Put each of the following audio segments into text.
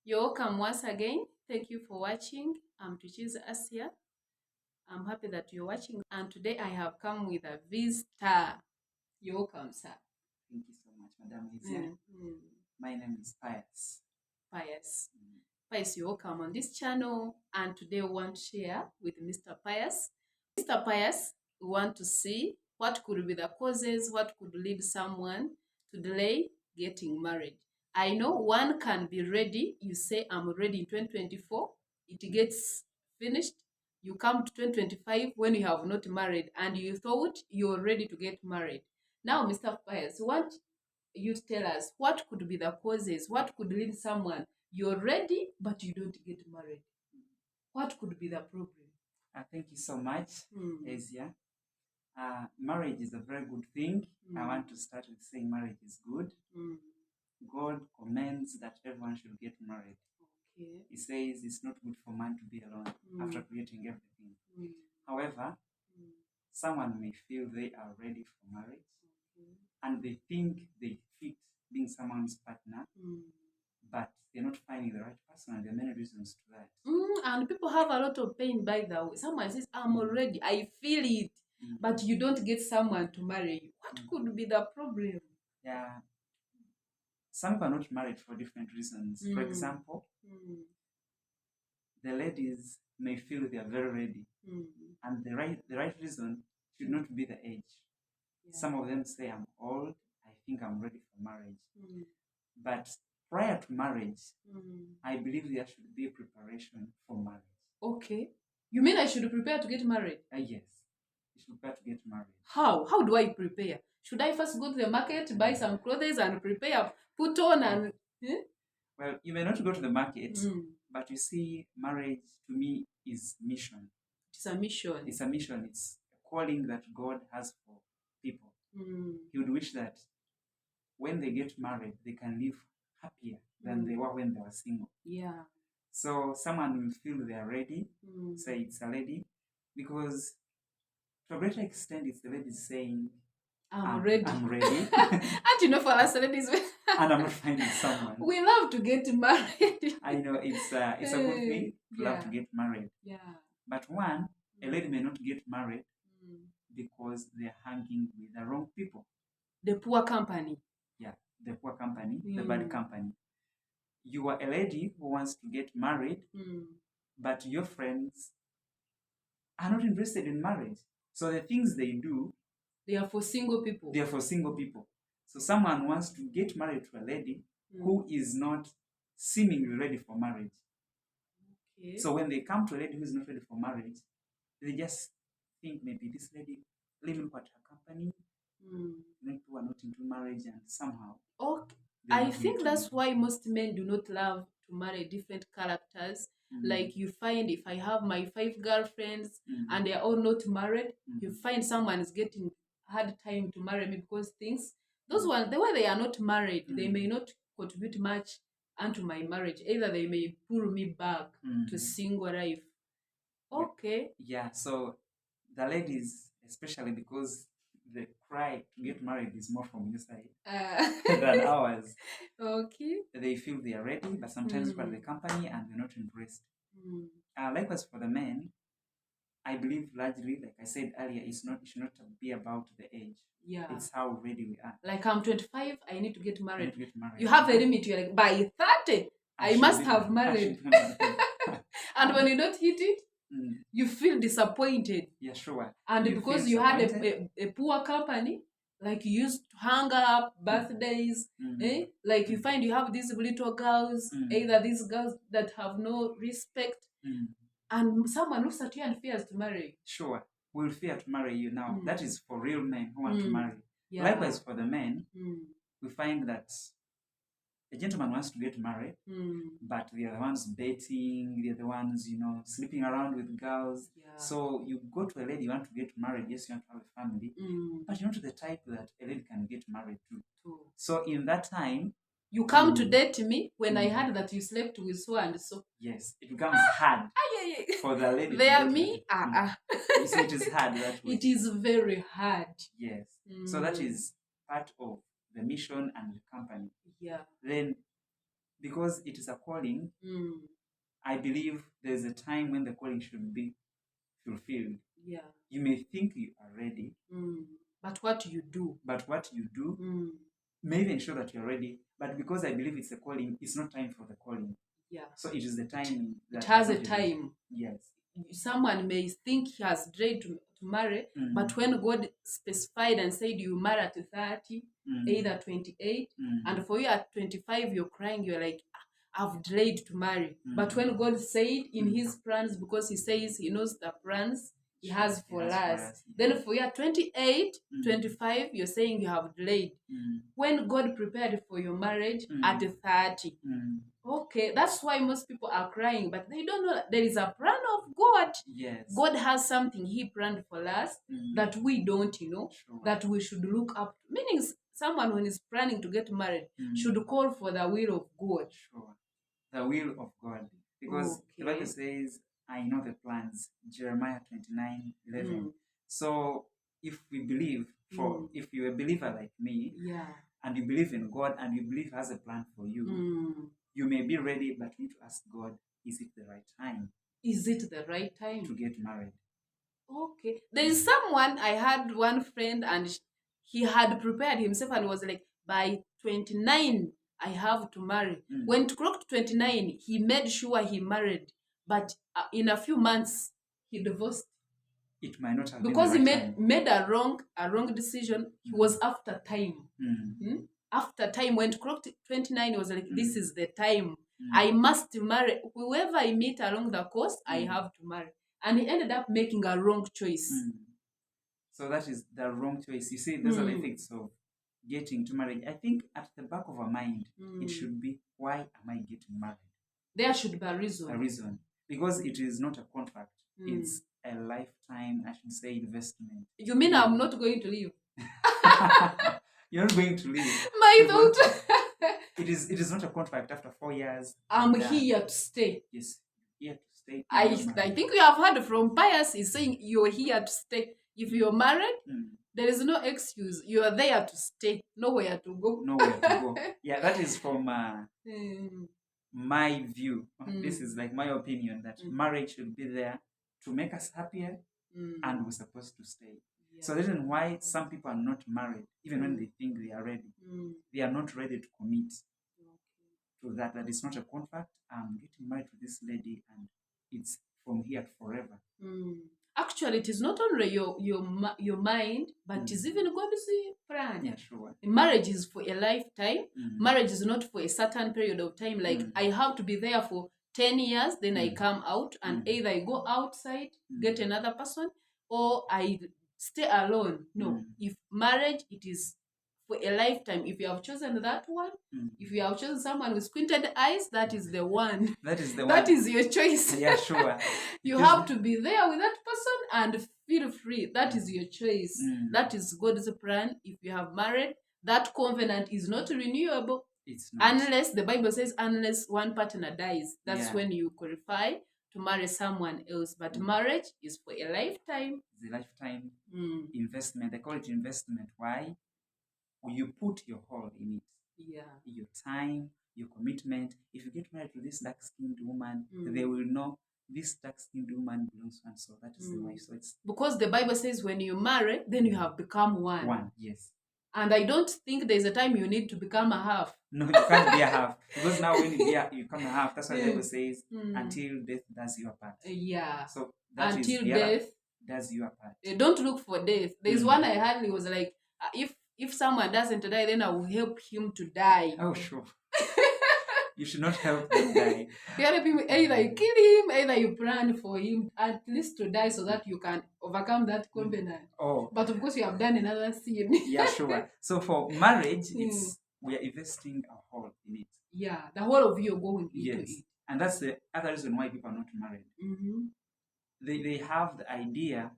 You're welcome once again. Thank you for watching. I'm Tuchiz Asia. I'm happy that you're watching. And today I have come with a visitor. You're welcome, sir. Thank you so much, Madam Izia. My name is Pius. Pius. Pius, you're welcome on this channel. And today we want to share with Mr. Pius. Mr. Pius, we want to see what could be the causes, what could lead someone to delay getting married. I know one can be ready. You say, I'm ready in 2024. It gets finished. You come to 2025 when you have not married and you thought you're ready to get married. Now, Mr. Pius, what you tell us what could be the causes, what could lead someone, you're ready, but you don't get married. What could be the problem? Thank you so much, Asia. Marriage is a very good thing. I want to start with saying marriage is good. God commends that everyone should get married. Okay. He says it's not good for man to be alone after creating everything. However, someone may feel they are ready for marriage and they think they fit being someone's partner, but they're not finding the right person, and there are many reasons to that. And people have a lot of pain, by the way. Someone says, I'm already, I feel it, but you don't get someone to marry you. What could be the problem? Yeah. Some people are not married for different reasons. For example, the ladies may feel they are very ready, and the right reason should not be the age. Yeah. Some of them say, I'm old, I think I'm ready for marriage. But prior to marriage, I believe there should be a preparation for marriage. Okay. You mean I should prepare to get married? Yes. You should prepare to get married. How? How do I prepare? Should I first go to the market, buy some clothes and prepare, put on and... Well, you may not go to the market, but you see, marriage to me is mission. It's a mission. It's a mission. It's a calling that God has for people. He would wish that when they get married, they can live happier than they were when they were single. Yeah. So someone will feel they are ready, say it's a lady, because to a greater extent, it's the lady saying, I'm ready. I'm ready. And you know, for us ladies, and I'm not finding someone. We love to get married. I know it's a good thing to love to get married. Yeah. But one, a lady may not get married because they're hanging with the wrong people. The poor company. Yeah, the poor company, the bad company. You are a lady who wants to get married, but your friends are not interested in marriage. So the things they do, they are for single people. They are for single people. So someone wants to get married to a lady who is not seemingly ready for marriage. Okay. So when they come to a lady who is not ready for marriage, they just think maybe this lady, let me look at her company. People are not into marriage, and somehow. Okay. I think that's why most men do not love to marry different characters. Like you find, if I have my 5 girlfriends and they are all not married, you find someone is getting hard time to marry me because things, those ones, the way they are not married, they may not contribute much unto my marriage. Either they may pull me back to single life. Okay. Yeah, so the ladies, especially because the cry to get married is more from your side than ours. Okay. They feel they are ready, but sometimes for the company and they're not impressed. Likewise for the men, I believe largely, like I said earlier, it should not be about the age. Yeah. It's how ready we are. Like I'm 25, I need to get married. You have a limit, you're like, by 30, I must have married. And when you don't hit it, you feel disappointed. Yeah, sure. And because you had a poor company, like you used to hang up birthdays, like you find you have these little girls, either these girls that have no respect, and someone looks at you and fears to marry. Sure, will fear to marry you now. That is for real men who want to marry. Yeah. Likewise for the men, we find that a gentleman wants to get married, but they are the ones dating, they are the ones, sleeping around with girls. Yeah. So you go to a lady, you want to get married, yes, you want to have a family, but you're not the type that a lady can get married to. So in that time, you come to date me when I heard that you slept with so and so. Yes, it becomes hard for the lady. They are me? You see, it is hard that way. It is very hard. Yes. So that is part of the mission and the company. Yeah. Then because it is a calling, I believe there's a time when the calling should be fulfilled. Yeah. You may think you are ready, but what you do may even show that you're ready. But because I believe it's a calling, it's not time for the calling. Yeah. So it is the time that it has a time. Yes. Someone may think he has dread to marry, but when God specified and said you marry at 30, either 28, and for you at 25 you're crying, you're like, I've delayed to marry. But when God said in his plans, because he says he knows the plans he has for us, then for you at 28, 25, you're saying you have delayed. When God prepared for your marriage at 30, okay, that's why most people are crying, but they don't know that there is a plan of God. Yes. God has something he planned for us that we don't, that we should look up to. Meaning someone when is planning to get married should call for the will of God. Sure. The will of God. Because the Bible says, I know the plans. Jeremiah 29:11. So if we believe, if you're a believer like me, and you believe in God and you believe has a plan for you, you may be ready, but you need to ask God, is it the right time? Is it the right time to get married? Okay. There is someone, I had one friend and he had prepared himself and was like, by 29, I have to marry. When it clocked 29, he made sure he married. But in a few months, he divorced. It might not have because been the right he made a wrong decision. He was after time. After time, when it clocked 29, he was like, this is the time. I must marry. Whoever I meet along the coast, I have to marry. And he ended up making a wrong choice. So that is the wrong choice. You see, those are the effects of getting to marriage. I think at the back of our mind, it should be, why am I getting married? There should be a reason. A reason. Because it is not a contract. It's a lifetime, I should say, investment. You mean I'm not going to leave? You're not going to leave. My thought. It is not a contract after 4 years. I'm here to stay. Yes, here to stay. I think we have heard from Pius is saying you're here to stay. If you're married, there is no excuse. You are there to stay. Nowhere to go. Nowhere to go. Yeah, that is from my view. This is like my opinion that marriage should be there to make us happier, and we're supposed to stay. Yeah. So the reason why some people are not married, even when they think they are ready, they are not ready to commit to that. That it's not a contract. I'm getting married to this lady, and it's from here to forever. Actually, it is not only your mind, but it is even God's plan. Yeah, sure. Marriage is for a lifetime. Marriage is not for a certain period of time. Like I have to be there for 10 years, then I come out, and either I go outside, get another person, or I stay alone. No. If marriage, it is for a lifetime. If you have chosen that one, if you have chosen someone with squinted eyes, that is the one. That is the one. That is your choice. Yeah, sure. You have to be there with that person and feel free. That is your choice. That is God's plan. If you have married, that covenant is not renewable. It's not. Unless the Bible says, unless one partner dies, that's when you qualify to marry someone else. But marriage is for a lifetime. It's a lifetime investment. They call it investment. Why? You put your whole in it. Yeah. Your time, your commitment. If you get married to this dark-skinned woman, they will know this dark-skinned woman belongs to one. So that is the wife. So it's because the Bible says when you marry, then you have become one. One, yes. And I don't think there's a time you need to become a half. No, you can't be a half. Because now when you become a half, that's what the Bible says, until death does you apart. Yeah. So that until death does you apart. Don't look for death. There's one I heard, it was like, if someone doesn't die, then I will help him to die. Oh, sure. You should not help them die. You help him, either you kill him, either you plan for him at least to die so that you can overcome that covenant. Oh. But of course, you have done another sin. Yeah, sure. So for marriage, we are investing our whole in it. Yeah, the whole of you are going into it. And that's the other reason why people are not married. They have the idea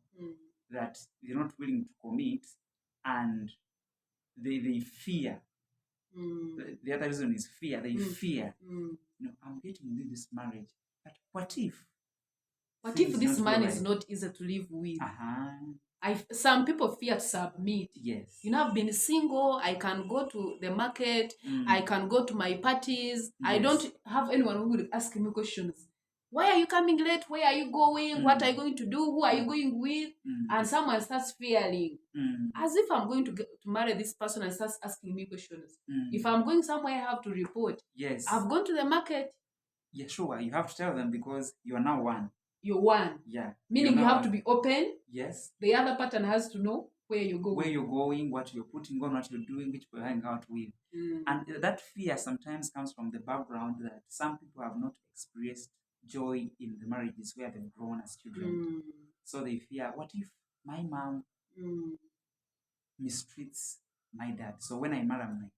that they're not willing to commit, and they fear. The other reason is fear. They fear. I'm getting into this marriage, but what if? What if this man is not easy to live with? Some people fear to submit. Yes. You know, I've been single. I can go to the market. I can go to my parties. I Yes. don't have anyone who will ask me questions. Why are you coming late? Where are you going? What are you going to do? Who are you going with? And someone starts fearing, as if I'm going to marry this person and starts asking me questions. If I'm going somewhere, I have to report. Yes. I've gone to the market. Yeah, sure. You have to tell them because you are now one. You're one. Yeah. Meaning you have to be open. Yes. The other partner has to know where you're going. Where you're going, what you're putting on, what you're doing, which you're hanging out with. And that fear sometimes comes from the background that some people have not experienced joy in the marriages where they've grown as children. So they fear, what if my mom mistreats my dad? So when I marry, I'm like,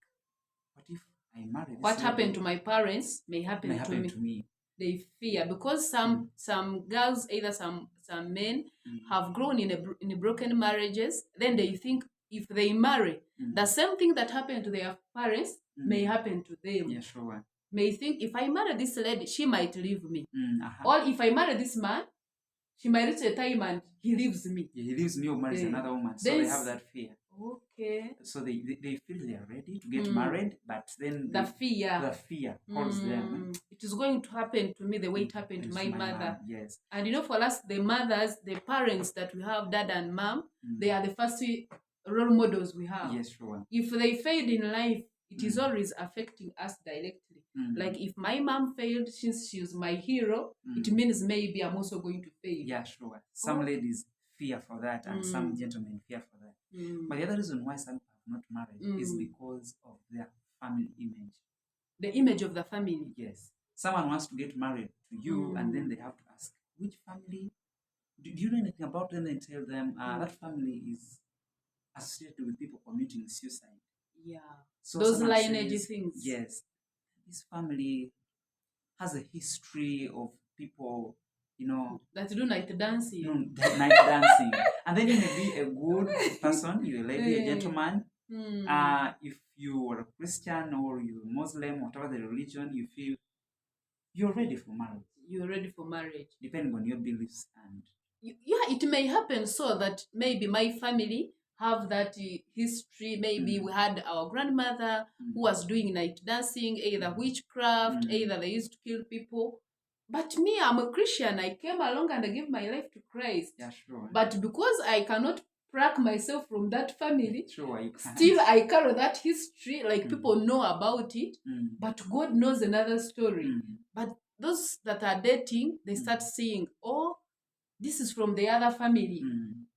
what if I marry this What lady? happened to my parents may happen to me. They fear because some girls, either some men have grown in broken marriages. Then they think if they marry, the same thing that happened to their parents may happen to them. Yeah, sure. May think if I marry this lady, she might leave me. Or if I marry this man, she might reach a time and he leaves me. Yeah, he leaves me or marries another woman. So they have that fear. Okay. So they feel they are ready to get married, but then the fear holds them. It is going to happen to me the way it happened to my mother. Yes. And you know, for us, the mothers, the parents that we have, dad and mom, they are the first role models we have. Yes, sure. If they failed in life, it is always affecting us directly. Like if my mom failed, since she was my hero, it means maybe I'm also going to fail. Yeah, sure. Some ladies fear for that, and some gentlemen fear for that. But the other reason why some have not married is because of their family image. The image of the family. Yes. Someone wants to get married to you, and then they have to ask, which family? Do you know anything about them? And tell them that family is associated with people committing suicide. Yeah. So those lineage things. Yes. This family has a history of people, that do night dancing. Night dancing. And then you may be a good person, you're a lady, a gentleman. If you are a Christian or you're Muslim, whatever the religion, you feel you're ready for marriage. You're ready for marriage. Depending on your beliefs. And yeah, it may happen so that maybe my family have that history. Maybe we had our grandmother who was doing night dancing, either witchcraft, either they used to kill people. But me, I'm a Christian. I came along and I gave my life to Christ. Yeah, sure. But because I cannot track myself from that family, sure, you can. Still I carry that history. Like people know about it, but God knows another story. But those that are dating, they start seeing, oh, this is from the other family.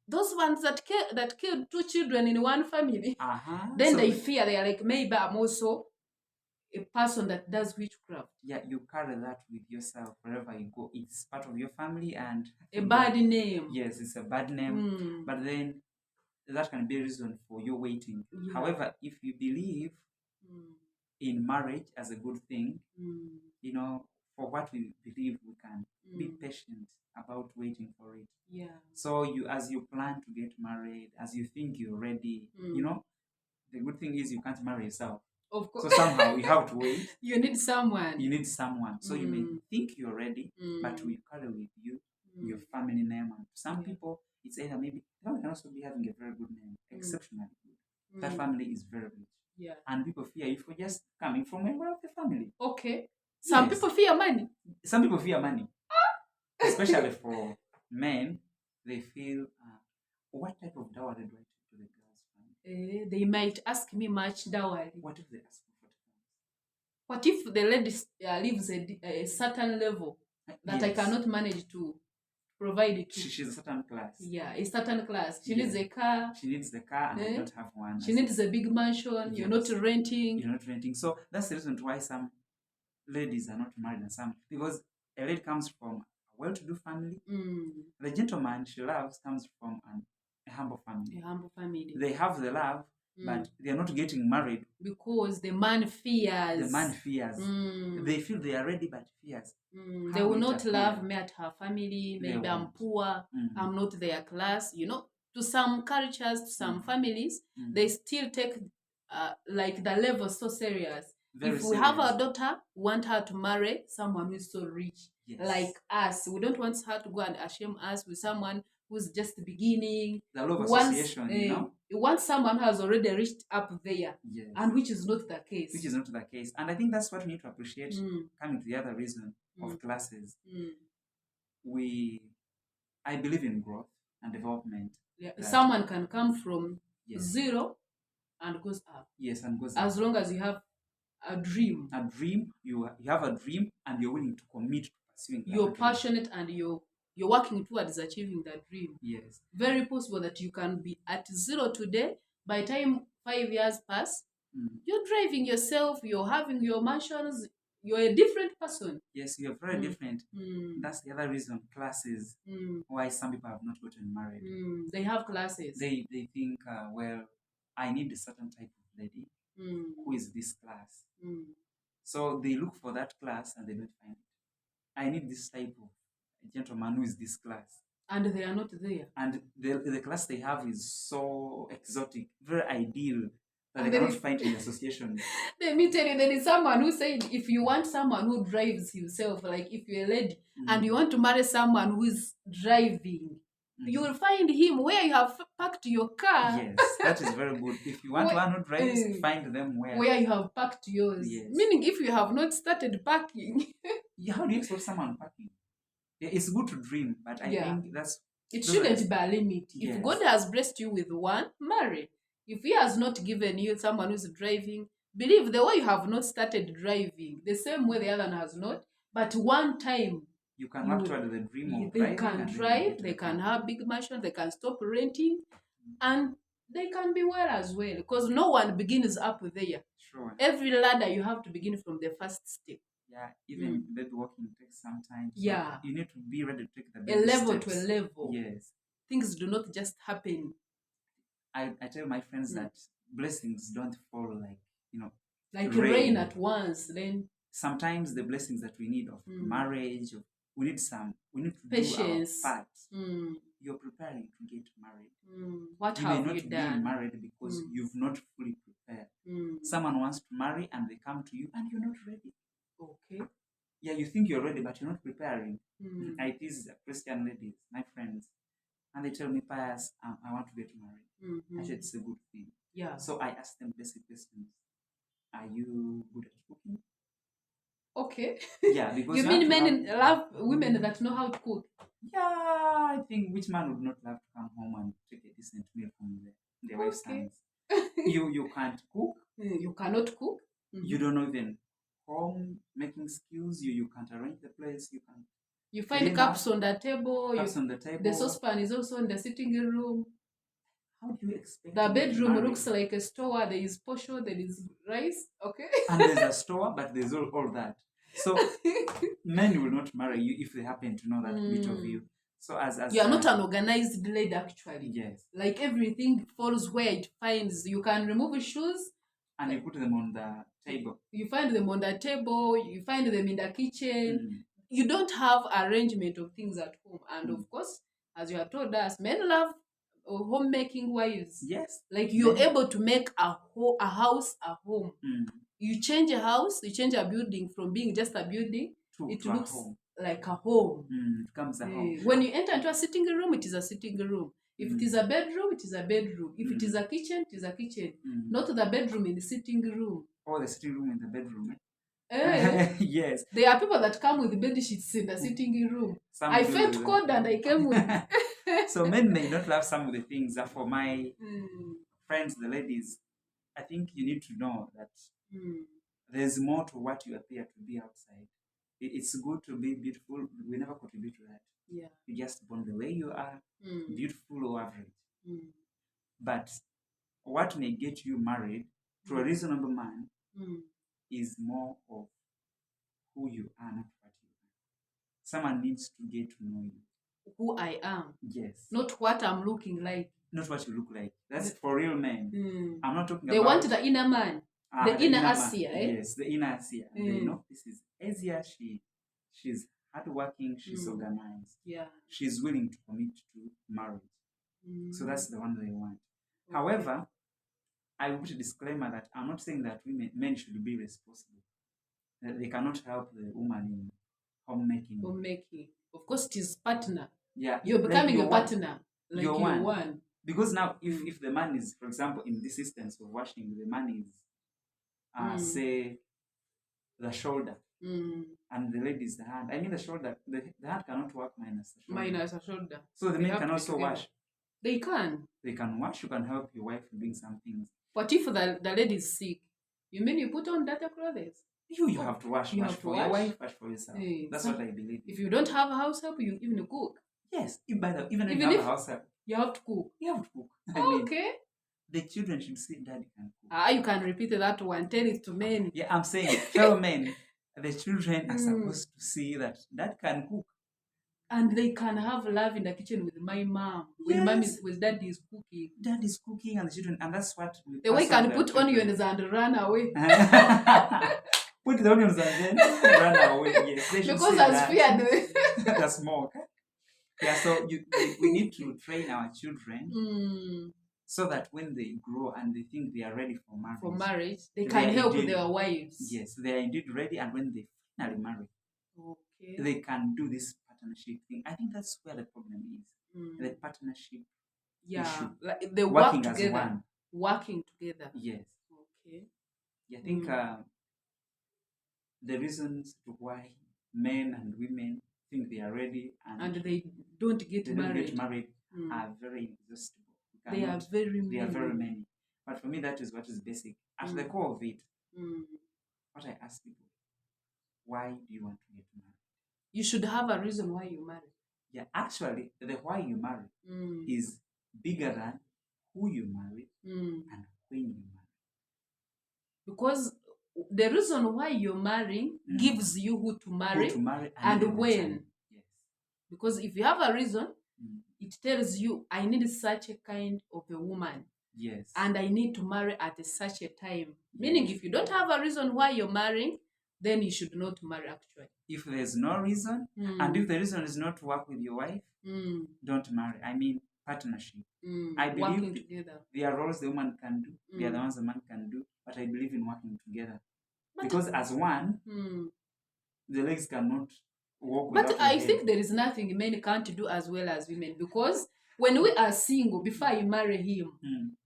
Those ones that killed 2 children in one family, then so they fear. They are like, maybe I'm also a person that does witchcraft. Yeah, you carry that with yourself wherever you go. It's part of your family and a bad name. Yes, it's a bad name. But then that can be a reason for your waiting. Yeah. However, if you believe in marriage as a good thing, for what we believe, we can be patient about waiting for it. Yeah. So as you plan to get married, as you think you're ready, the good thing is you can't marry yourself. Of course. So somehow you have to wait. You need someone. So you may think you're ready, but we carry with you your family name. And some people, it's either maybe they can also be having a very good name, exceptionally good. That family is very rich. Yeah. And people fear you for just coming from a wealthy family. Okay. Some people fear money. Some people fear money. Especially for men, they feel, what type of dowry do I take to the girl's family? They might ask me much dowry. What if they ask for 40,000? What if the lady lives a certain level that I cannot manage to provide it to? She's a certain class. Yeah, a certain class. She needs a car. She needs the car and I don't have one. She needs a big mansion. Yes. You're not renting. You're not renting. So that's the reason why some ladies are not married and some, because a lady comes from a well-to-do family. The gentleman she loves comes from a humble family. A humble family. They have the love, but they are not getting married because the man fears. They feel they are ready, but fears. They will not love me at her family. Maybe I'm poor. I'm not their class. To some cultures, to some families, they still take like the level so serious. If we have a daughter, we want her to marry someone who is so rich, like us. We don't want her to go and shame us with someone who's just beginning. The law of Once, association, you know? once someone has already reached up there, Yes. and which is not the case. Which is not the case. And I think that's what we need to appreciate coming to the other reason of classes. I believe in growth and development. Yeah. Someone can come from Yes. zero and goes up. Yes, and goes up. As long as you have a dream. A dream, you have a dream and you're willing to commit to pursuing that You're dream. passionate and you're working towards achieving that dream. Yes. Very possible that you can be at zero today. By the time 5 years pass, you're driving yourself, you're having your mansions, you're a different person. Yes, you're very different. That's the other reason, classes, why some people have not gotten married. They have classes. They think, well, I need a certain type of lady who is this class. So they look for that class and they don't find it. I need this type of gentleman who is this class. And they are not there. And the class they have is so exotic, very ideal, that they cannot find in the association. Let me tell you, there is someone who said, if you want someone who drives himself, like if you're a lady and you want to marry someone who is driving, you will find him where you have parked your car. Yes, that is very good. If you want one who drives, find them where you have parked yours. Yes. Meaning, if you have not started parking. How do you expect someone parking? It's good to dream, but I think it shouldn't be a limit. Yes. If God has blessed you with one, marry. If He has not given you someone who's driving, believe the way you have not started driving, the same way the other one has not, but one time you can work toward the dream of they can drive, they can have big mansion, they can stop renting, and they can be well as well. Because no one begins up there. Sure. Every ladder you have to begin from the first step. Yeah, even baby walking takes some time. So yeah. You need to be ready to take the baby a level steps. to a level. Yes. Things do not just happen. I tell my friends that blessings don't fall like rain at once. Then sometimes the blessings that we need of marriage, we need to patience. Do our part. You're preparing to get married. What you have may you not done? be married because you've not fully prepared. Someone wants to marry and they come to you and you're not ready. Okay. Yeah, you think you're ready, but you're not preparing. I tease Christian ladies, my friends, and they tell me, Pius, I want to get married. I said it's a good thing. Yeah. So I asked them basic questions. Are you good at cooking? Okay. Yeah, because you mean men love women that know how to cook? Yeah, I think which man would not love to come home and take a decent meal from their wife's hands? You can't cook. You cannot cook. You don't know even home making skills. You can't arrange the place. You find cups on the table. Cups on the table. The saucepan is also in the sitting room. How do you expect? The bedroom looks like a store. There is portion, there is rice. Okay. And there's a store, but there's all that. So men will not marry you if they happen to know that bit of you. So as you are not an organized lady, actually. Yes. Like everything falls where it finds. You can remove shoes. And you put them on the table. You find them on the table. You find them in the kitchen. You don't have arrangement of things at home. And of course, as you have told us, men love homemaking wives. Yes. Like you're able to make a house a home. You change a house, you change a building from being just a building. It looks like a home. It becomes a home. When you enter into a sitting room, it is a sitting room. If it is a bedroom, it is a bedroom. If it is a kitchen, it is a kitchen. Not the bedroom in the sitting room. Or the sitting room in the bedroom. Yes. There are people that come with bed sheets in the sitting room. I felt cold and I came with. So men may not love some of the things. For my friends, the ladies, I think you need to know that there's more to what you appear to be outside. It's good to be beautiful. We never contribute to that. Yeah. You're just born the way you are, beautiful or average. But what may get you married to a reasonable man is more of who you are, not what you are. Someone needs to get to know you. Who I am. Yes. Not what I'm looking like. Not what you look like. That's for real men. I'm not talking about... They want the inner man. The inner Asia, eh? Yes, the inner Asia. They know this is Asia. She's hardworking. She's organized. Yeah. She's willing to commit to marriage. So that's the one they want. Okay. However, I will put a disclaimer that I'm not saying that men should be responsible. That they cannot help the woman in homemaking. Homemaking. Of course, it is partner. Yeah, You're like becoming you're a one. partner. Like You're you're one. one. Because now, if the man is, for example, in this instance of washing, the man is, say, the shoulder, and the lady is the hand. I mean, the shoulder, the hand cannot work minus the shoulder. Minus a shoulder. So the They men have can to be also together. wash. They can. They can wash. You can help your wife doing some things. What if the lady is sick? You mean you put on dirty clothes? You have to wash. You Wash have to for your wash? wife, wash for yourself. Eh, That's so what I believe. If you don't have a house help, you even cook. Yes, even if you Even have if- a house help, You have to cook. you have to cook. I mean, Okay. the children should see daddy can cook. You can repeat that one. Tell it to men. Yeah, I'm saying, tell men, the children are supposed to see that dad can cook. And they can have love in the kitchen with my mom. Yes. With daddy is cooking. Dad is cooking and the children, and that's what we The way pass on can to put our children. onions and run away. Put the onions and then run away. Yes, they should Because see I was that. feared. The smoke. Yeah, so we need to train our children so that when they grow and they think they are ready for marriage, they They can are help indeed- their wives. yes, they are indeed ready, and when they finally marry, Okay. they can do this partnership thing. I think that's where the problem is. The partnership Yeah. issue. Like they work Working as together. one. Working together. Yes. Okay. I think the reasons to why men and women think they are ready And they don't get they don't married. get married Mm. are very inexhaustible. You They are cannot- very many. They are very many. But for me, that is what is basic. At the core of it, what I ask people, why do you want to get married? You should have a reason why you marry. Yeah, actually, the why you marry is bigger than who you marry and when you marry. Because the reason why you're marrying gives you who to marry, Who to marry and even the when. time. Yes. Because if you have a reason, it tells you, I need such a kind of a woman. Yes. And I need to marry at such a time. Meaning, if you don't have a reason why you're marrying, then you should not marry actually. If there's no reason, and if the reason is not to work with your wife, don't marry. I mean, partnership. I believe working together. there are roles the woman can do, there are the ones the man can do, but I believe in working together. Because as one, the legs cannot walk without But the I head. think there is nothing men can't do as well as women, because when we are single, before you marry him,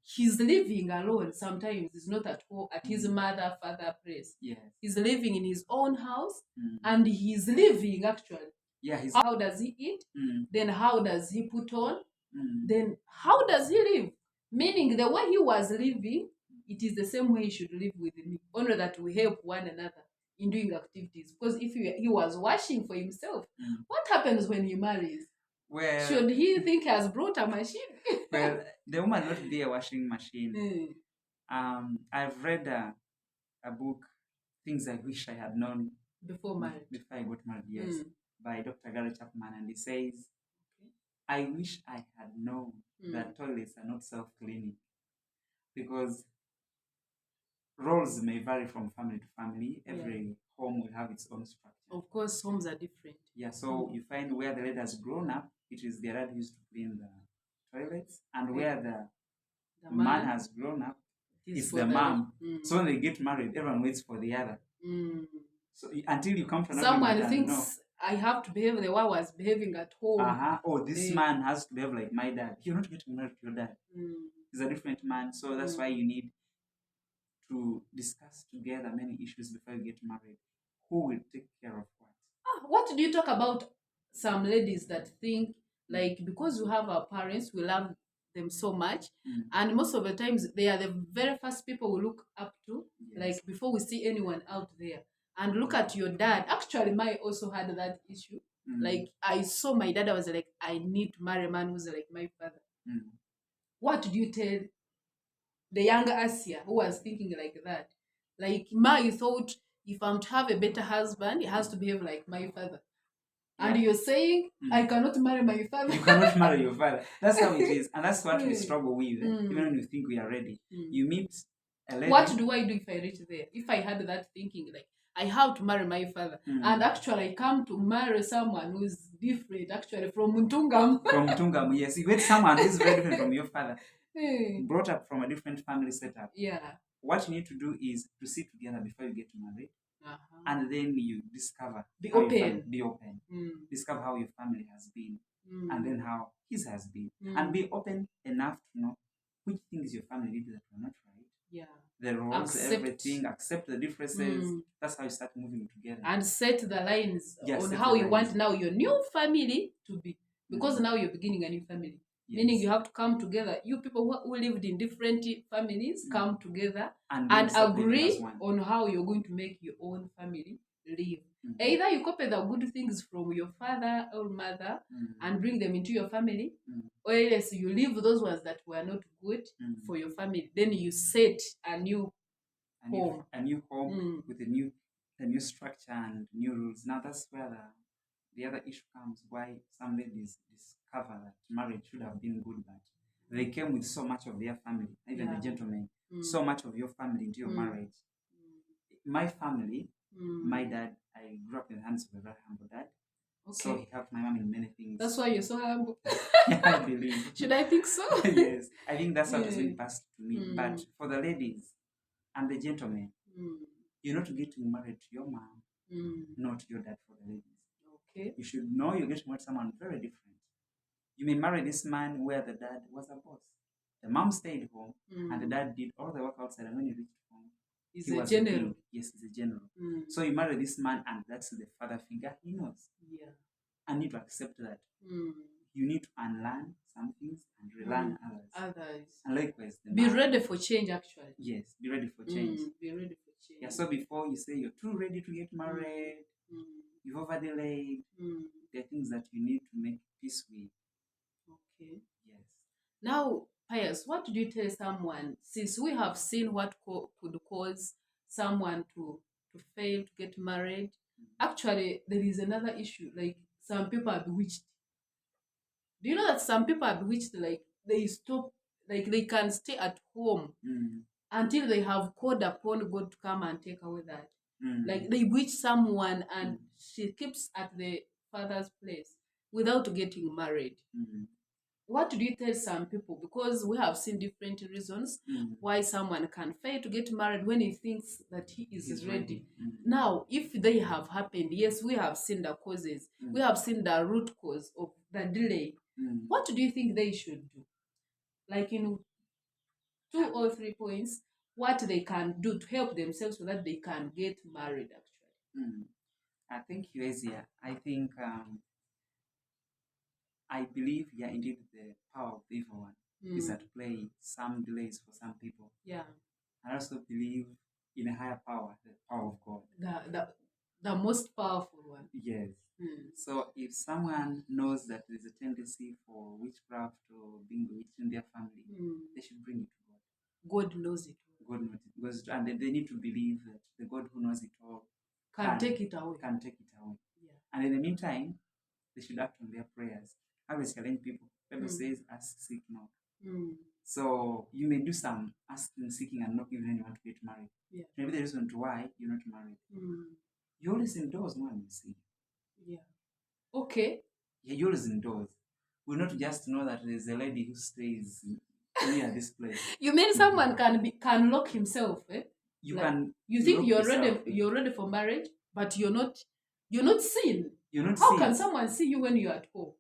he's living alone. Sometimes he's not at home at his mother, father place. Yes. He's living in his own house, and he's living actually. Yeah, he's How does he eat? Then how does he put on? Mm. Then how does he live? Meaning the way he was living, it is the same way he should live with me. Only that we help one another in doing activities. Because if he was washing for himself, what happens when he marries? Well, Should he think he has brought a machine? well, the woman not be a washing machine. I've read a book, Things I Wish I Had Known Before marriage. Before I got married, yes, by Dr. Gary Chapman, and he says, I wish I had known that toilets are not self-cleaning, because roles may vary from family to family. Every home will have its own structure. Of course, homes are different. Yeah, so you find where the lady has grown up, it is their dad who used to clean the toilets, and where the man has grown up, it's the mom. So when they get married, everyone waits for the other. So until you come to an Someone agreement and thinks I have to behave the way I was behaving at home. Oh, this man has to behave like my dad. You're not getting married to your dad. He's a different man. So that's why you need to discuss together many issues before you get married. Who will take care of what? What do you talk about some ladies that think, like, because we have our parents, we love them so much, and most of the times they are the very first people we look up to, like before we see anyone out there. And look at your dad. Actually, Mai also had that issue. Like, I saw my dad, I was like, I need to marry a man who's like my father. What do you tell the younger Asia who was thinking like that? Like, Mai thought, if I'm to have a better husband, he has to behave like my father. And you're saying, I cannot marry my father. You cannot marry your father. That's how it is. And that's what we struggle with. Even when we think we are ready. You meet a lady. What do I do if I reach there? If I had that thinking, like, I have to marry my father. And actually, I come to marry someone who is different, actually, from Muntungam. From Muntungam, yes. You get someone who is very different from your father. Brought up from a different family setup. Yeah. What you need to do is to sit together before you get married. And then you discover. Be open. Be open. Discover how your family has been. and then how his has been. And be open enough to know which things your family did that were not right. Yeah. The roles, everything, accept the differences. That's how you start moving together. And set the lines Yes, on set how the you lines. want now your new family to be. Because now you're beginning a new family. Yes. Meaning you have to come together. You people who lived in different families come together and agree on how you're going to make your own family live. Either you copy the good things from your father or mother and bring them into your family, or else you leave those ones that were not good for your family. Then you set a new home. A new home with a new structure and new rules. Now that's where the other issue comes, why some ladies discover that marriage should have been good, but they came with so much of their family, even the gentlemen, so much of your family into your marriage. My family, my dad, I grew up in the hands of a very humble dad. Okay. So he helped my mom in many things. That's why you're so humble. I believe. Should I think so? Yes. I think that's what has been passed to me. But for the ladies and the gentlemen, you're not getting married to your mom, not your dad for the ladies. Okay. You should know you're getting married to someone very different. You may marry this man where the dad was a boss. The mom stayed home and the dad did all the work outside, and when he reached home, he was a general. Yes, he's a general. So you marry this man and that's the father figure he knows. Yeah. And you need to accept that. You need to unlearn some things and relearn others. And likewise, be ready for change, actually. Yes, be ready for change. Be ready for change. Yeah, so before you say you're too ready to get married, you've over delayed, there are things that you need to make peace with. Okay. Yes. Now, Pius, what do you tell someone, since we have seen what could cause someone to fail to get married? Actually, there is another issue, like some people are bewitched. Do you know that some people are bewitched, like they stop, like they can stay at home until they have called upon God to come and take away that. Like they bewitch someone and she keeps at the father's place without getting married. What do you tell some people? Because we have seen different reasons why someone can fail to get married when he thinks that he is ready. Now, if they have happened, yes, we have seen the causes. We have seen the root cause of the delay. What do you think they should do? Like in 2 or 3 points, what they can do to help themselves so that they can get married, actually. Thank you, Ezia. I think I believe, indeed, the power of the evil one is at play. Some delays for some people. Yeah. I also believe in a higher power, the power of God. The most powerful one. Yes. So if someone knows that there's a tendency for witchcraft or being bewitched in their family, they should bring it to God. God knows it. God knows it. And they need to believe that the God who knows it all can take it away. Yeah. And in the meantime, they should act on their prayers. I always challenge people. Bible says, ask, seek, knock. So you may do some asking, seeking, and not even anyone to get married. Yeah. Maybe the reason to why you're not married. You're always indoors, no one will see. Yeah. Okay. Yeah, you're always indoors. We'll not just know that there's a lady who stays near this place. You mean someone can lock himself? Eh? You think you're ready for marriage, but you're not seen. How can someone see you when you're at home?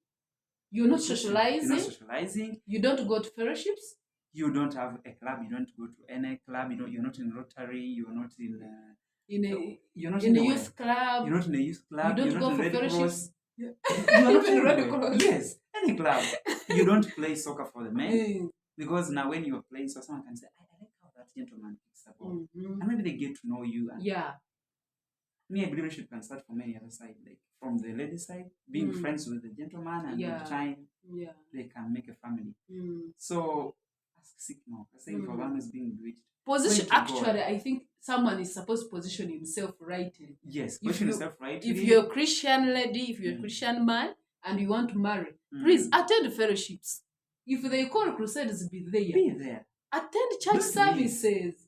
You're not socializing. You don't go to fellowships. You don't have a club. You don't go to any club. You're not in Rotary. You're not in a youth club. You're not in a youth club. You don't go for fellowships. You're not in Red Cross. Yes, any club. You don't play soccer for the men because now when you're playing, so someone can say, "I like how that gentleman picks the ball," and maybe they get to know you. And me, I believe we should start from any other side, like from the lady side, being friends with the gentleman, and with time, they can make a family. So, ask, seek, knock. I say for one is being bewitched. Position. Actually, I think someone is supposed to position himself rightly. Yes, position yourself rightly. If you're a Christian lady, if you're a Christian man, and you want to marry, please attend fellowships. If they call crusades, be there. Attend church services.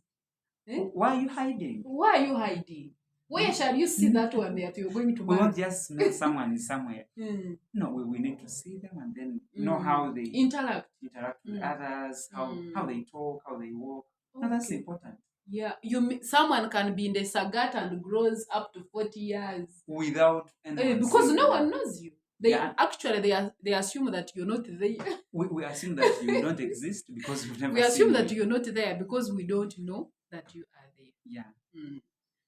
Why are you hiding? Where shall you see that one that you're going to marry? We won't just know someone is somewhere. No, we need to see them and then know how they interact with others, how they talk, how they walk. Okay. No, that's important. Yeah, someone can be in the Sagat and grows up to 40 years without because no one knows you. They assume that you're not there. We assume that you don't exist because we've never We assume seen that you. you're not there because we don't know that you are there. Yeah.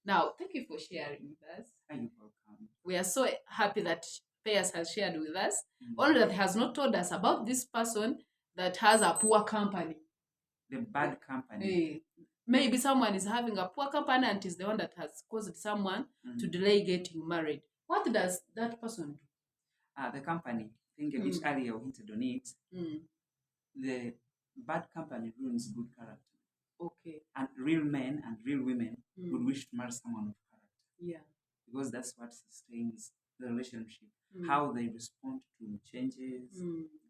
Now, thank you for sharing with us. You're welcome. We are so happy that Pius has shared with us. Only that he has not told us about this person that has a poor company. The bad company. Maybe someone is having a poor company and is the one that has caused someone to delay getting married. What does that person do? The company. I think a bit earlier we hinted on it. The bad company ruins good character. Okay. And real men and real women would wish to marry someone of character. Yeah. Because that's what sustains the relationship. How they respond to changes,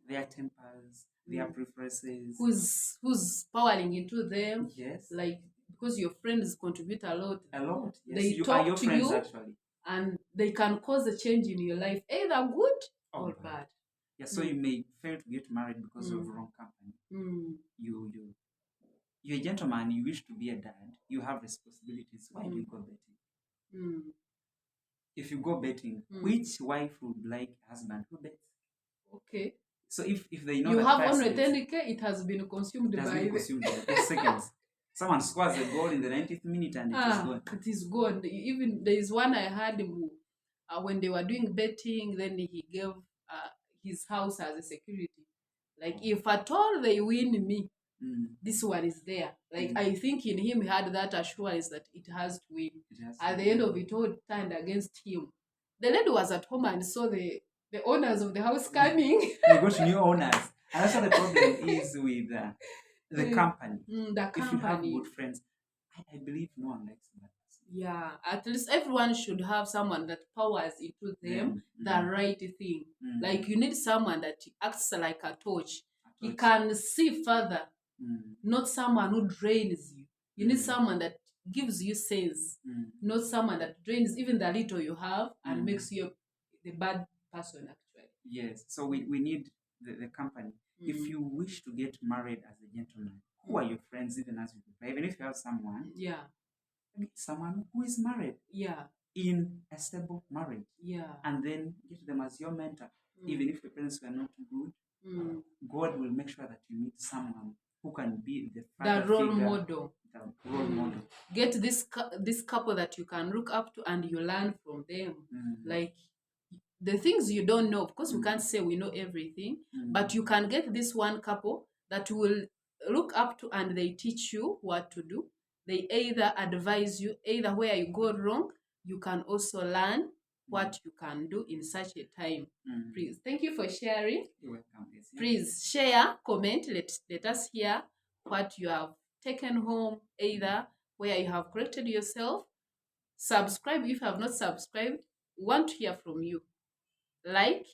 their tempers, their preferences. Who's powering into them? Yes. Like, because your friends contribute a lot. A lot. Yes. They You talk are your to friends you, actually. and they can cause a change in your life, either good or bad. Yeah, so you may fail to get married because of wrong company. You're a gentleman, you wish to be a dad, you have responsibilities. Why do you go betting? If you go betting, which wife would like a husband who bets? Okay. So if they know you that have only 10K, it has been consumed by 10 seconds. Someone scores a goal in the 90th minute and it is gone. It is gone. Even there is one I had who, when they were doing betting, then he gave his house as a security. Like, if at all they win me, this one is there. Like, I think in him he had that assurance that it has to win. At the end of it all, turned against him. The lady was at home and saw the owners of the house coming. They got new owners. And that's what the problem is with the company. The company. If you have good friends, I believe no one likes that. Yeah, at least everyone should have someone that powers into them the right thing. Like, you need someone that acts like a torch. He can see further, not someone who drains you. You need someone that gives you sense, not someone that drains even the little you have and makes you the bad person, actually. Yes, so we need the company. If you wish to get married as a gentleman, who are your friends, even as you prefer? Even if you have someone, someone who is married, in a stable marriage, and then get them as your mentor. Even if your parents were not good, God will make sure that you meet someone who can be the role model. The role model. Get this couple that you can look up to and you learn from them. Like, the things you don't know, of course we can't say we know everything, but you can get this one couple that will look up to and they teach you what to do. They either advise you, either where you go wrong, you can also learn what you can do in such a time. Please, thank you for sharing. You're welcome. Please share, comment, let us hear what you have taken home, either where you have corrected yourself. Subscribe if you have not subscribed. We want to hear from you. Like,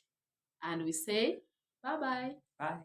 and we say bye-bye. Bye.